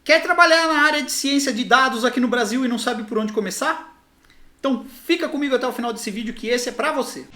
Quer trabalhar na área de ciência de dados aqui no Brasil e não sabe por onde começar? Então fica comigo até o final desse vídeo que esse é pra você.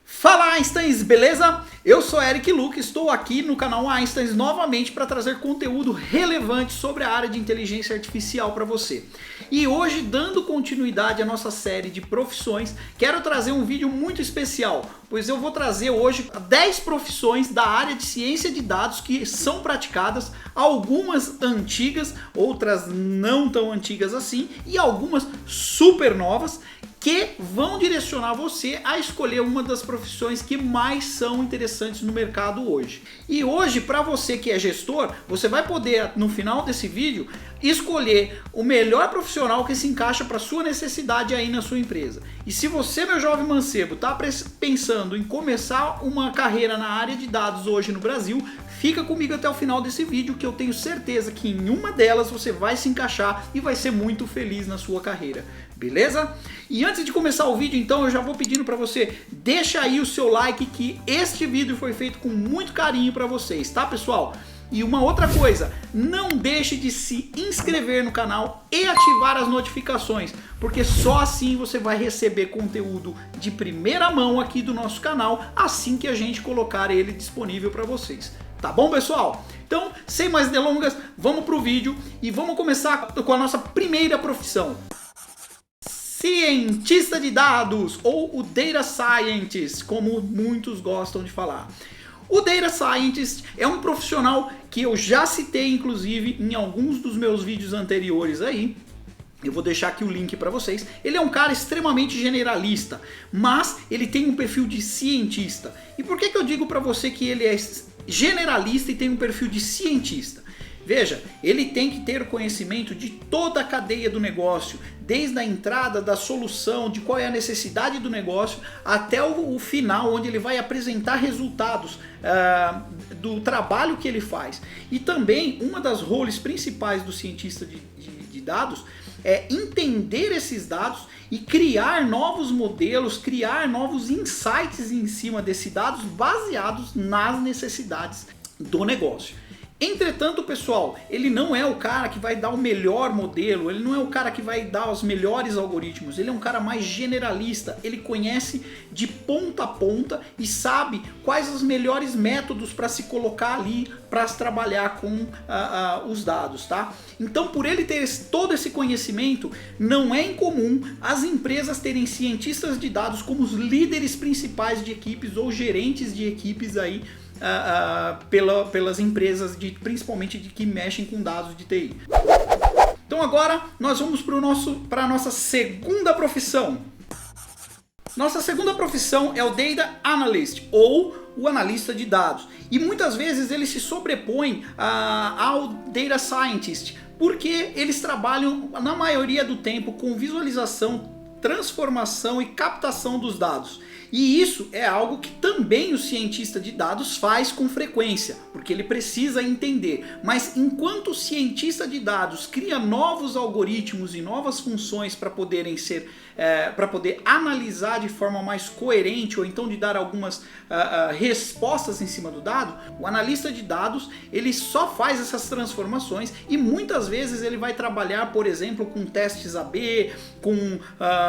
Fala Einsteins, beleza? Eu sou Eric Luque, estou aqui no canal Einsteins novamente para trazer conteúdo relevante sobre a área de inteligência artificial para você. E hoje, dando continuidade à nossa série de profissões, quero trazer um vídeo muito especial, pois eu vou trazer hoje 10 profissões da área de ciência de dados que são praticadas, algumas antigas, outras não tão antigas assim e algumas super novas, que vão direcionar você a escolher uma das profissões que mais são interessantes no mercado hoje. E hoje, para você que é gestor, você vai poder, no final desse vídeo, escolher o melhor profissional que se encaixa para sua necessidade aí na sua empresa. E se você, meu jovem mancebo, está pensando em começar uma carreira na área de dados hoje no Brasil, fica comigo até o final desse vídeo que eu tenho certeza que em uma delas você vai se encaixar e vai ser muito feliz na sua carreira. Beleza? E antes de começar o vídeo, então, eu já vou pedindo para você, deixa aí o seu like que este vídeo foi feito com muito carinho para vocês, tá, pessoal? E uma outra coisa, não deixe de se inscrever no canal e ativar as notificações, porque só assim você vai receber conteúdo de primeira mão aqui do nosso canal, assim que a gente colocar ele disponível para vocês. Tá bom, pessoal? Então, sem mais delongas, vamos pro vídeo e vamos começar com a nossa primeira profissão. Cientista de dados, ou o Data Scientist, como muitos gostam de falar. O Data Scientist é um profissional que eu já citei, inclusive, em alguns dos meus vídeos anteriores aí. Eu vou deixar aqui o link para vocês. Ele é um cara extremamente generalista, mas ele tem um perfil de cientista. E por que eu digo para você que ele é generalista e tem um perfil de cientista? Veja, ele tem que ter o conhecimento de toda a cadeia do negócio, desde a entrada da solução, de qual é a necessidade do negócio, até o final, onde ele vai apresentar resultados do trabalho que ele faz. E também, uma das roles principais do cientista de dados é entender esses dados e criar novos modelos, criar novos insights em cima desses dados baseados nas necessidades do negócio. Entretanto, pessoal, ele não é o cara que vai dar o melhor modelo, ele não é o cara que vai dar os melhores algoritmos, ele é um cara mais generalista, ele conhece de ponta a ponta e sabe quais os melhores métodos para se colocar ali, para se trabalhar com os dados, tá? Então, por ele ter todo esse conhecimento, não é incomum as empresas terem cientistas de dados como os líderes principais de equipes ou gerentes de equipes aí, pelas empresas, principalmente de que mexem com dados de TI. Então agora nós vamos para a nossa segunda profissão. Nossa segunda profissão é o Data Analyst, ou o analista de dados. E muitas vezes ele se sobrepõe ao Data Scientist, porque eles trabalham na maioria do tempo com visualização, transformação e captação dos dados. E isso é algo que também o cientista de dados faz com frequência, porque ele precisa entender. Mas enquanto o cientista de dados cria novos algoritmos e novas funções para poderem ser, para poder analisar de forma mais coerente ou então de dar algumas respostas em cima do dado, o analista de dados ele só faz essas transformações e muitas vezes ele vai trabalhar, por exemplo, com testes AB, com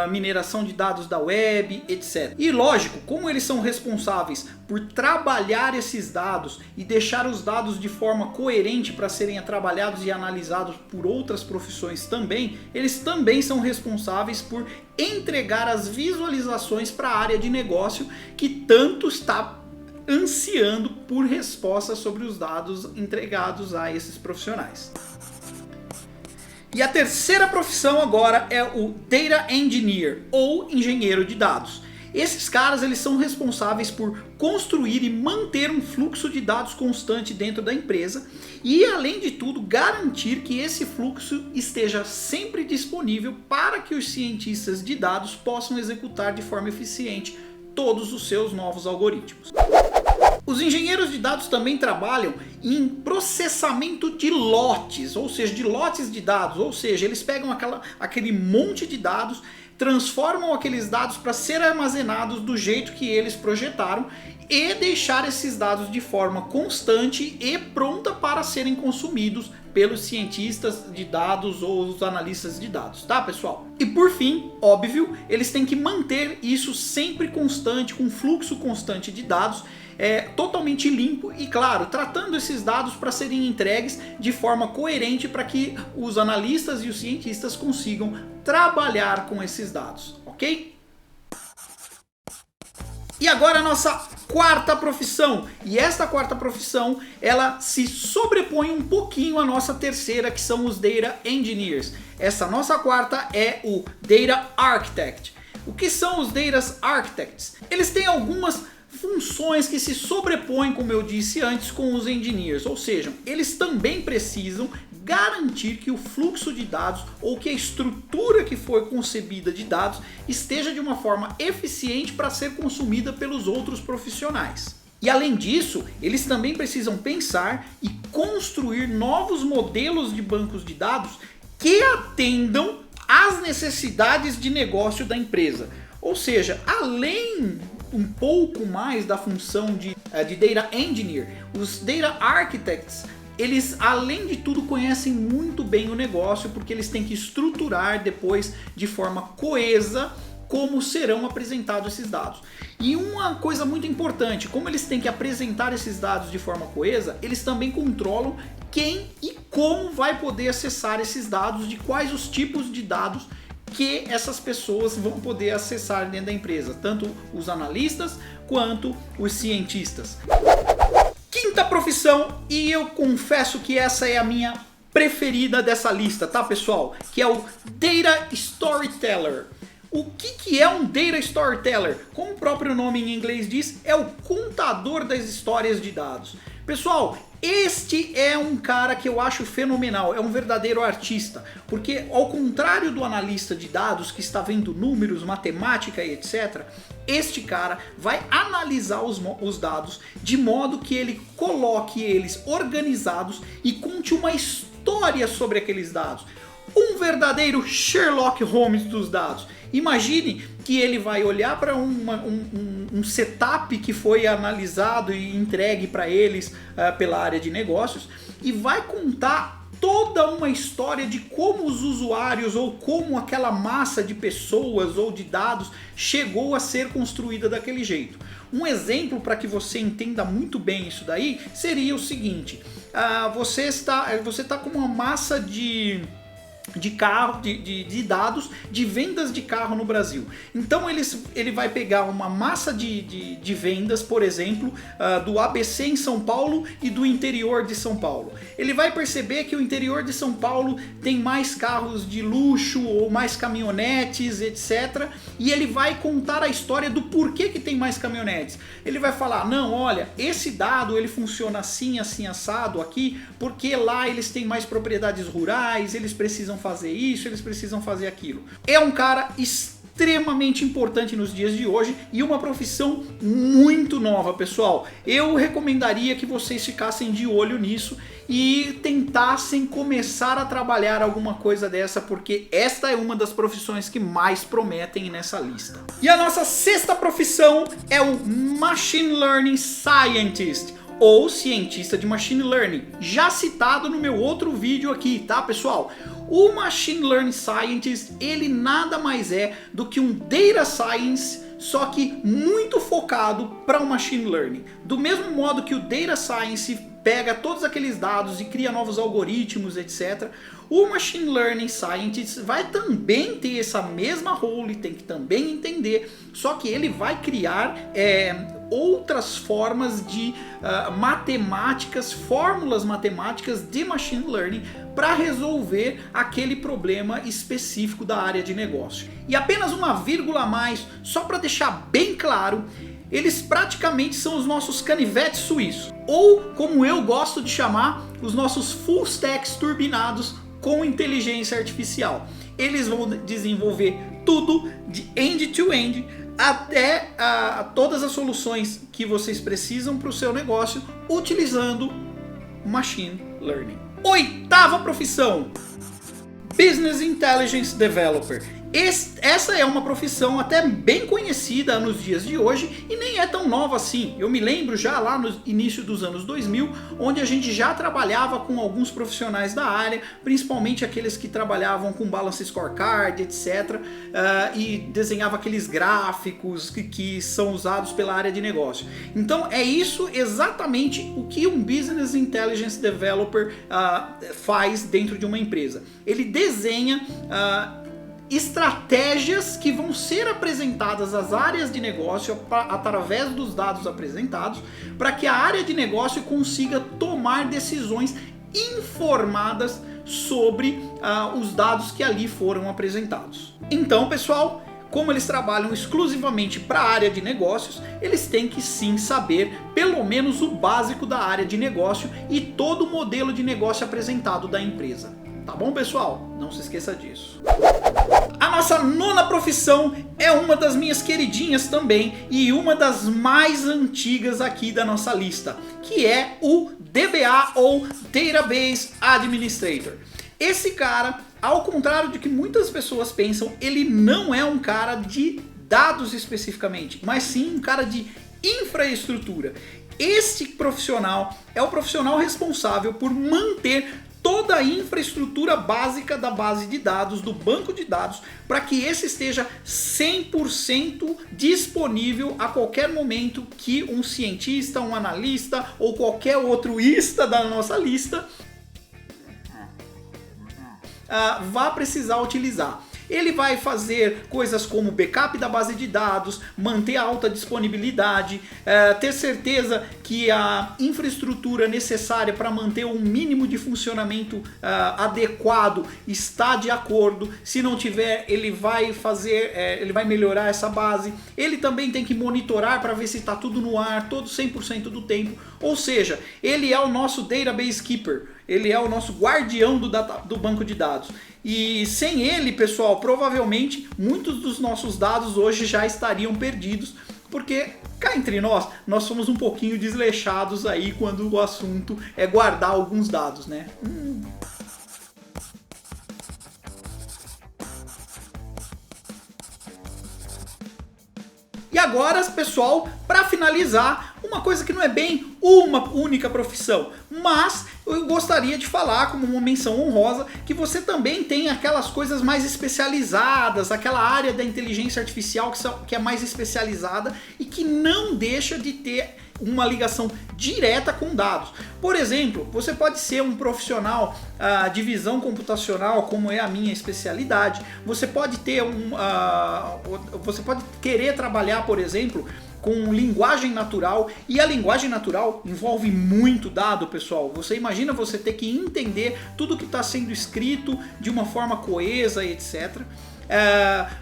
mineração de dados da web, etc. E lógico, como eles são responsáveis por trabalhar esses dados e deixar os dados de forma coerente para serem trabalhados e analisados por outras profissões também, eles também são responsáveis por entregar as visualizações para a área de negócio que tanto está ansiando por respostas sobre os dados entregados a esses profissionais. E a terceira profissão agora é o Data Engineer, ou engenheiro de dados. Esses caras eles são responsáveis por construir e manter um fluxo de dados constante dentro da empresa e, além de tudo, garantir que esse fluxo esteja sempre disponível para que os cientistas de dados possam executar de forma eficiente todos os seus novos algoritmos. Os engenheiros de dados também trabalham em processamento de lotes, ou seja, de lotes de dados, ou seja, eles pegam aquele monte de dados, transformam aqueles dados para serem armazenados do jeito que eles projetaram e deixar esses dados de forma constante e pronta para serem consumidos pelos cientistas de dados ou os analistas de dados, tá pessoal? E por fim, óbvio, eles têm que manter isso sempre constante, com fluxo constante de dados, totalmente limpo e claro, tratando esses dados para serem entregues de forma coerente para que os analistas e os cientistas consigam trabalhar com esses dados, ok? E agora a nossa quarta profissão, e esta quarta profissão ela se sobrepõe um pouquinho à nossa terceira, que são os Data Engineers. Essa nossa quarta é o Data Architect. O que são os Data Architects? Eles têm algumas funções que se sobrepõem, como eu disse antes, com os Engineers, ou seja, eles também precisam garantir que o fluxo de dados ou que a estrutura que foi concebida de dados esteja de uma forma eficiente para ser consumida pelos outros profissionais. E além disso, eles também precisam pensar e construir novos modelos de bancos de dados que atendam às necessidades de negócio da empresa. Ou seja, além um pouco mais da função de Data Engineer, os Data Architects, eles além de tudo conhecem muito bem o negócio, porque eles têm que estruturar depois de forma coesa como serão apresentados esses dados. E uma coisa muito importante, como eles têm que apresentar esses dados de forma coesa, eles também controlam quem e como vai poder acessar esses dados, de quais os tipos de dados que essas pessoas vão poder acessar dentro da empresa, tanto os analistas quanto os cientistas. Quinta profissão, e eu confesso que essa é a minha preferida dessa lista, tá pessoal? Que é o Data Storyteller. O que é um Data Storyteller? Como o próprio nome em inglês diz, é o contador das histórias de dados. Pessoal, este é um cara que eu acho fenomenal, é um verdadeiro artista, porque ao contrário do analista de dados que está vendo números, matemática e etc, este cara vai analisar os dados de modo que ele coloque eles organizados e conte uma história sobre aqueles dados. Um verdadeiro Sherlock Holmes dos dados. Imagine que ele vai olhar para um setup que foi analisado e entregue para eles pela área de negócios e vai contar toda uma história de como os usuários ou como aquela massa de pessoas ou de dados chegou a ser construída daquele jeito. Um exemplo para que você entenda muito bem isso daí seria o seguinte: você está com uma massa de carro, de dados de vendas de carro no Brasil. Então ele vai pegar uma massa de vendas, por exemplo, do ABC em São Paulo e do interior de São Paulo. Ele vai perceber que o interior de São Paulo tem mais carros de luxo ou mais caminhonetes, etc. E ele vai contar a história do porquê que tem mais caminhonetes. Ele vai falar, não, olha, esse dado ele funciona assim, assim, assado aqui, porque lá eles têm mais propriedades rurais, eles precisam fazer isso, eles precisam fazer aquilo. É um cara extremamente importante nos dias de hoje e uma profissão muito nova, pessoal. Eu recomendaria que vocês ficassem de olho nisso e tentassem começar a trabalhar alguma coisa dessa, porque esta é uma das profissões que mais prometem nessa lista. E a nossa sexta profissão é o Machine Learning Scientist, ou cientista de Machine Learning, já citado no meu outro vídeo aqui, tá pessoal? O Machine Learning Scientist, ele nada mais é do que um Data Science, só que muito focado para o Machine Learning. Do mesmo modo que o Data Science pega todos aqueles dados e cria novos algoritmos, etc. O Machine Learning Scientist vai também ter essa mesma role, tem que também entender, só que ele vai criar outras formas de matemáticas, fórmulas matemáticas de Machine Learning para resolver aquele problema específico da área de negócio. E apenas uma vírgula a mais, só para deixar bem claro, eles praticamente são os nossos canivetes suíços, ou como eu gosto de chamar, os nossos full stacks turbinados com inteligência artificial. Eles vão desenvolver tudo de end-to-end até todas as soluções que vocês precisam para o seu negócio utilizando Machine Learning. Oitava profissão: Business Intelligence Developer. Essa é uma profissão até bem conhecida nos dias de hoje e nem é tão nova assim. Eu me lembro já lá no início dos anos 2000, onde a gente já trabalhava com alguns profissionais da área, principalmente aqueles que trabalhavam com balance scorecard, etc. E desenhava aqueles gráficos que são usados pela área de negócio. Então é isso exatamente o que um Business Intelligence Developer faz dentro de uma empresa. Ele desenha estratégias que vão ser apresentadas às áreas de negócio através dos dados apresentados, para que a área de negócio consiga tomar decisões informadas sobre os dados que ali foram apresentados. Então, pessoal, como eles trabalham exclusivamente para a área de negócios, eles têm que sim saber pelo menos o básico da área de negócio e todo o modelo de negócio apresentado da empresa. Tá bom, pessoal? Não se esqueça disso. A nossa nona profissão é uma das minhas queridinhas também e uma das mais antigas aqui da nossa lista, que é o DBA ou Database Administrator. Esse cara, ao contrário de que muitas pessoas pensam, ele não é um cara de dados especificamente, mas sim um cara de infraestrutura. Este profissional é o profissional responsável por manter toda a infraestrutura básica da base de dados, do banco de dados, para que esse esteja 100% disponível a qualquer momento que um cientista, um analista ou qualquer outro ista da nossa lista vá precisar utilizar. Ele vai fazer coisas como backup da base de dados, manter a alta disponibilidade, ter certeza que a infraestrutura necessária para manter um mínimo de funcionamento adequado está de acordo. Se não tiver, ele vai ele vai melhorar essa base. Ele também tem que monitorar para ver se está tudo no ar, todo 100% do tempo. Ou seja, ele é o nosso database keeper. Ele é o nosso guardião do banco de dados. E sem ele, pessoal, provavelmente muitos dos nossos dados hoje já estariam perdidos, porque cá entre nós somos um pouquinho desleixados aí quando o assunto é guardar alguns dados, né? E agora, pessoal, para finalizar, uma coisa que não é bem uma única profissão, mas eu gostaria de falar como uma menção honrosa que você também tem aquelas coisas mais especializadas, aquela área da inteligência artificial que é mais especializada e que não deixa de ter uma ligação direta com dados. Por exemplo, você pode ser um profissional de visão computacional, como é a minha especialidade. Você pode ter você pode querer trabalhar, por exemplo, com linguagem natural, e a linguagem natural envolve muito dado, pessoal. Você imagina você ter que entender tudo que está sendo escrito de uma forma coesa, etc.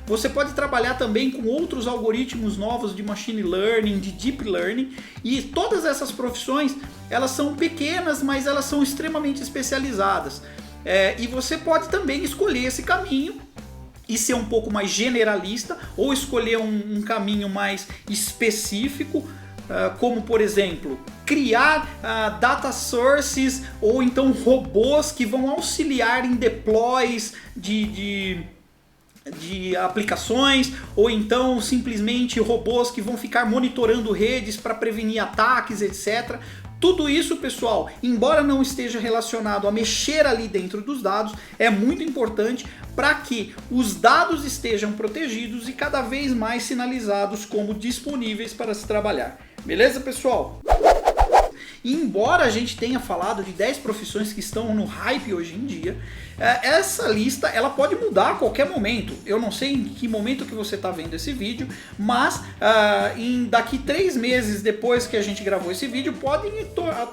Você pode trabalhar também com outros algoritmos novos de machine learning, de deep learning, e todas essas profissões, elas são pequenas, mas elas são extremamente especializadas. E você pode também escolher esse caminho e ser um pouco mais generalista, ou escolher um caminho mais específico, como por exemplo, criar data sources, ou então robôs que vão auxiliar em deploys de aplicações, ou então simplesmente robôs que vão ficar monitorando redes para prevenir ataques, etc. Tudo isso, pessoal, embora não esteja relacionado a mexer ali dentro dos dados, é muito importante para que os dados estejam protegidos e cada vez mais sinalizados como disponíveis para se trabalhar. Beleza, pessoal? E embora a gente tenha falado de 10 profissões que estão no hype hoje em dia, essa lista ela pode mudar a qualquer momento. Eu não sei em que momento que você está vendo esse vídeo, mas daqui 3 meses depois que a gente gravou esse vídeo, podem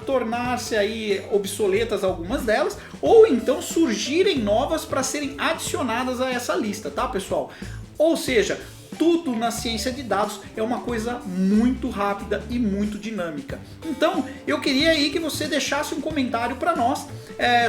tornar-se aí obsoletas algumas delas, ou então surgirem novas para serem adicionadas a essa lista, tá, pessoal? Ou seja, tudo na ciência de dados é uma coisa muito rápida e muito dinâmica. Então, eu queria aí que você deixasse um comentário para nós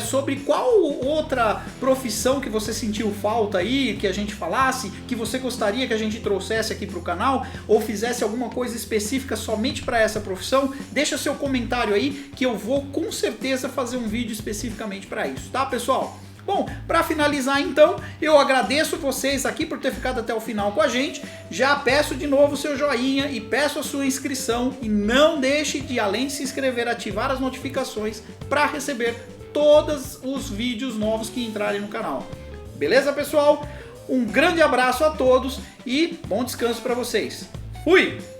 sobre qual outra profissão que você sentiu falta aí, que a gente falasse, que você gostaria que a gente trouxesse aqui para o canal, ou fizesse alguma coisa específica somente para essa profissão. Deixa seu comentário aí que eu vou com certeza fazer um vídeo especificamente para isso, tá, pessoal? Bom, para finalizar então, eu agradeço vocês aqui por ter ficado até o final com a gente. Já peço de novo o seu joinha e peço a sua inscrição. E não deixe de, além de se inscrever, ativar as notificações para receber todos os vídeos novos que entrarem no canal. Beleza, pessoal? Um grande abraço a todos e bom descanso para vocês. Fui!